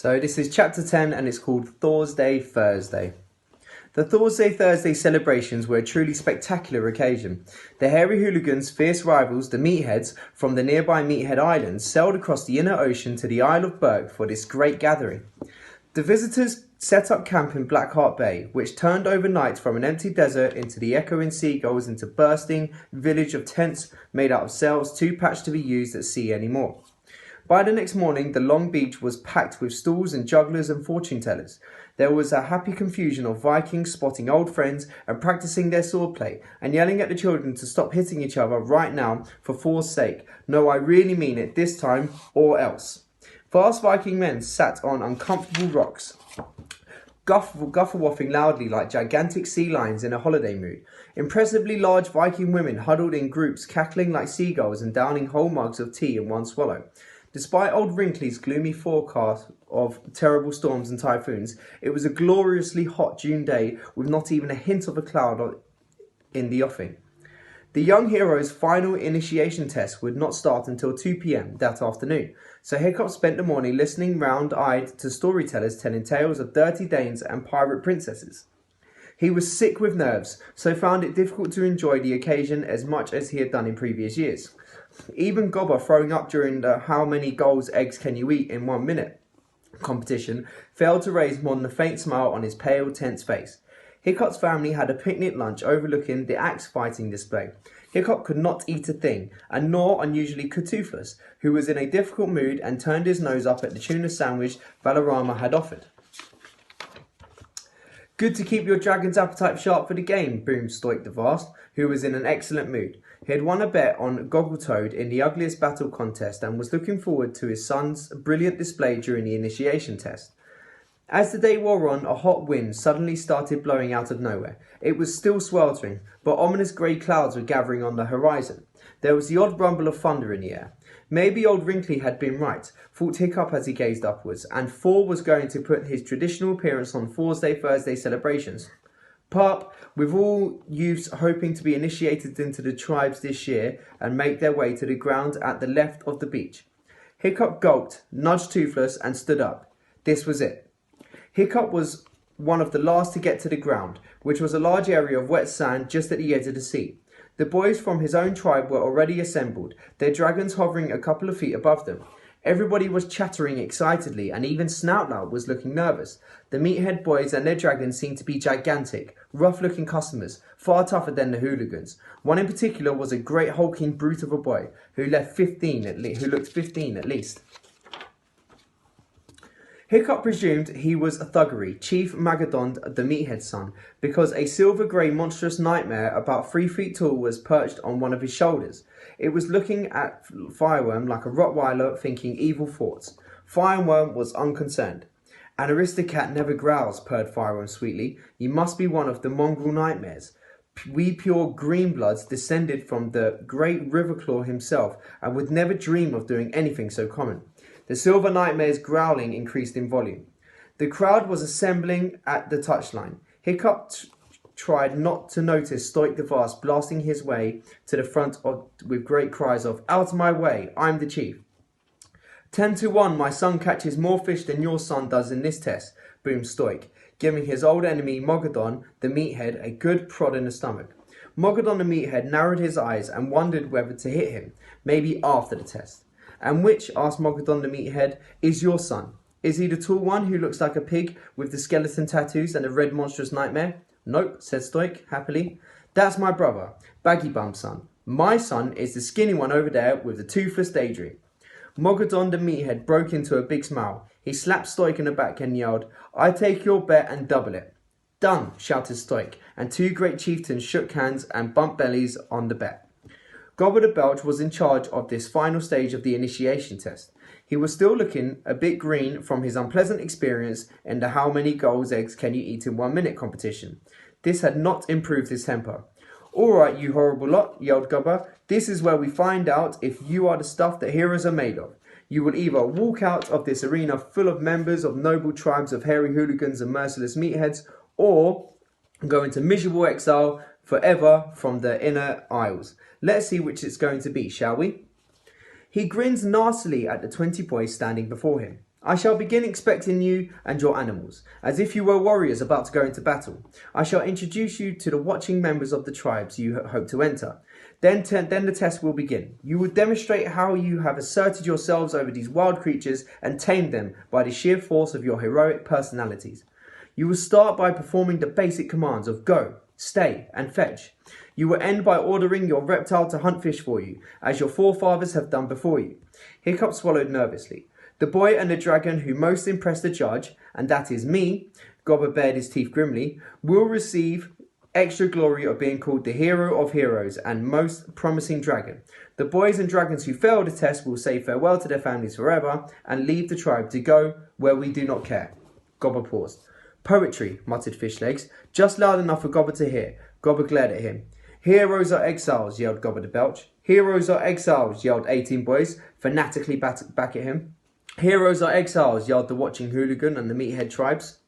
So this is chapter 10 and it's called Thursday Thursday. The Thursday Thursday celebrations were a truly spectacular occasion. The hairy hooligans, fierce rivals, the Meatheads from the nearby Meathead Islands, sailed across the inner ocean to the Isle of Burke for this great gathering. The visitors set up camp in Blackheart Bay, which turned overnight from an empty desert into the echoing seagulls into bursting village of tents made out of sails too patched to be used at sea anymore. By the next morning, the long beach was packed with stalls and jugglers and fortune tellers. There was a happy confusion of Vikings spotting old friends and practicing their swordplay and yelling at the children to stop hitting each other right now for Thor's sake. No, I really mean it this time or else. Fast Viking men sat on uncomfortable rocks, guffawaffing loudly like gigantic sea lions in a holiday mood. Impressively large Viking women huddled in groups, cackling like seagulls and downing whole mugs of tea in one swallow. Despite old Wrinkly's gloomy forecast of terrible storms and typhoons, it was a gloriously hot June day with not even a hint of a cloud in the offing. The young hero's final initiation test would not start until 2 p.m. that afternoon, so Hiccup spent the morning listening round-eyed to storytellers telling tales of dirty Danes and pirate princesses. He was sick with nerves, so found it difficult to enjoy the occasion as much as he had done in previous years. Even Gobber, throwing up during the "how many goals eggs can you eat in 1 minute" competition, failed to raise more than a faint smile on his pale, tense face. Hiccup's family had a picnic lunch overlooking the axe fighting display. Hiccup could not eat a thing, and nor unusually could Toothless, who was in a difficult mood and turned his nose up at the tuna sandwich Valarama had offered. "Good to keep your dragon's appetite sharp for the game," boomed Stoik the Vast, who was in an excellent mood. He had won a bet on Goggletoad in the ugliest battle contest and was looking forward to his son's brilliant display during the initiation test. As the day wore on, a hot wind suddenly started blowing out of nowhere. It was still sweltering, but ominous grey clouds were gathering on the horizon. There was the odd rumble of thunder in the air. Maybe old Wrinkly had been right, thought Hiccup as he gazed upwards, and Thor was going to put his traditional appearance on Thursday Thursday celebrations. "Pup, with all youths hoping to be initiated into the tribes this year and make their way to the ground at the left of the beach." Hiccup gulped, nudged Toothless, and stood up. This was it. Hiccup was one of the last to get to the ground, which was a large area of wet sand just at the edge of the sea. The boys from his own tribe were already assembled, their dragons hovering a couple of feet above them. Everybody was chattering excitedly, and even Snoutlout was looking nervous. The Meathead boys and their dragons seemed to be gigantic, rough-looking customers, far tougher than the hooligans. One in particular was a great hulking brute of a boy who looked 15 at least. Hiccup presumed he was a Thuggery, Chief Magadon the Meathead's son, because a silver-grey monstrous nightmare about 3 feet tall was perched on one of his shoulders. It was looking at Fireworm like a Rottweiler thinking evil thoughts. Fireworm was unconcerned. "An Aristocat never growls," purred Fireworm sweetly. "You must be one of the mongrel nightmares. We pure greenbloods descended from the great Riverclaw himself and would never dream of doing anything so common." The silver nightmare's growling increased in volume. The crowd was assembling at the touchline. Hiccup tried not to notice Stoik the Vast blasting his way to the front with great cries of "Out of my way, I'm the chief." 10-1, my son catches more fish than your son does in this test," boomed Stoik, giving his old enemy Mogadon the Meathead a good prod in the stomach. Mogadon the Meathead narrowed his eyes and wondered whether to hit him, maybe after the test. "And which," asked Mogadon the Meathead, "is your son? Is he the tall one who looks like a pig with the skeleton tattoos and a red monstrous nightmare?" "Nope," said Stoik, happily. "That's my brother, Baggy Bum's son. My son is the skinny one over there with the toothless daydream." Mogadon the Meathead broke into a big smile. He slapped Stoik in the back and yelled, "I take your bet and double it." "Done," shouted Stoik, and 2 great chieftains shook hands and bumped bellies on the bet. Gobber the Belch was in charge of this final stage of the initiation test. He was still looking a bit green from his unpleasant experience in the "how many goals eggs can you eat in 1 minute" competition. This had not improved his temper. "All right, you horrible lot," yelled Gobber. "This is where we find out if you are the stuff that heroes are made of. You will either walk out of this arena full of members of noble tribes of hairy hooligans and merciless meatheads, or go into miserable exile forever from the inner isles. Let's see which it's going to be, shall we?" He grinned nastily at the 20 boys standing before him. I shall begin expecting you and your animals, as if you were warriors about to go into battle. I shall introduce you to the watching members of the tribes you hope to enter. Then the test will begin. You will demonstrate how you have asserted yourselves over these wild creatures and tamed them by the sheer force of your heroic personalities. You will start by performing the basic commands of go, stay, and fetch. You will end by ordering your reptile to hunt fish for you, as your forefathers have done before you. Hiccup swallowed nervously. The boy and the dragon who most impressed the judge, and that is me, Gobber bared his teeth grimly, will receive extra glory of being called the hero of heroes and most promising dragon. The boys and dragons who fail the test will say farewell to their families forever and leave the tribe to go where we do not care. Gobber paused. Poetry, muttered Fishlegs, just loud enough for Gobber to hear. Gobber glared at him. Heroes are exiles, yelled Gobber the Belch. Heroes are exiles, yelled 18 boys, fanatically back at him. Heroes are exiles, yelled the watching hooligan and the meathead tribes.